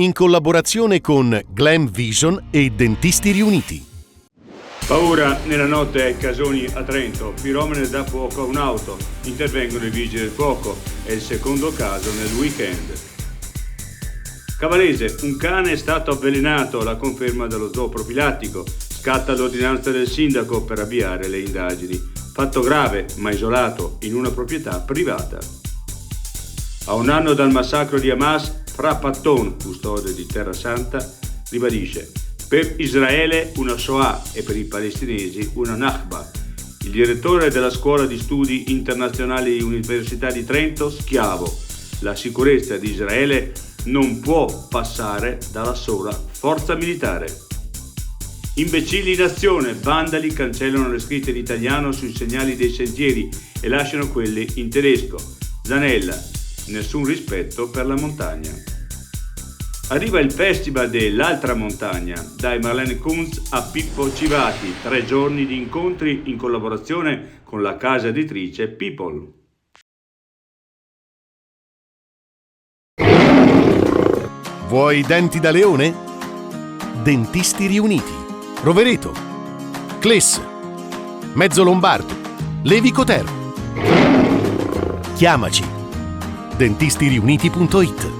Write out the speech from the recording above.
in collaborazione con Glam Vision e Dentisti Riuniti. Paura nella notte ai Casoni a Trento, piromane dà fuoco a un'auto, intervengono i vigili del fuoco, è il secondo caso nel weekend. Cavalese, un cane è stato avvelenato, la conferma dello zoo profilattico, scatta l'ordinanza del sindaco per avviare le indagini. Fatto grave ma isolato in una proprietà privata. A un anno dal massacro di Hamas, Fra Patton, custode di Terra Santa, ribadisce: per Israele una Shoah e per i palestinesi una Nakba. Il direttore della Scuola di Studi Internazionali Università di Trento, Schiavo: la sicurezza di Israele non può passare dalla sola forza militare. Imbecilli in azione, vandali cancellano le scritte in italiano sui segnali dei sentieri e lasciano quelle in tedesco. Zanella: nessun rispetto per la montagna. Arriva il festival dell'Altra Montagna, dai Marlene Kunz a Pippo Civati, 3 giorni di incontri in collaborazione con la casa editrice People. Vuoi denti da leone? Dentisti Riuniti, Rovereto, Cles, Mezzo Lombardo, Levico Terme. Chiamaci. dentisteriuniti.it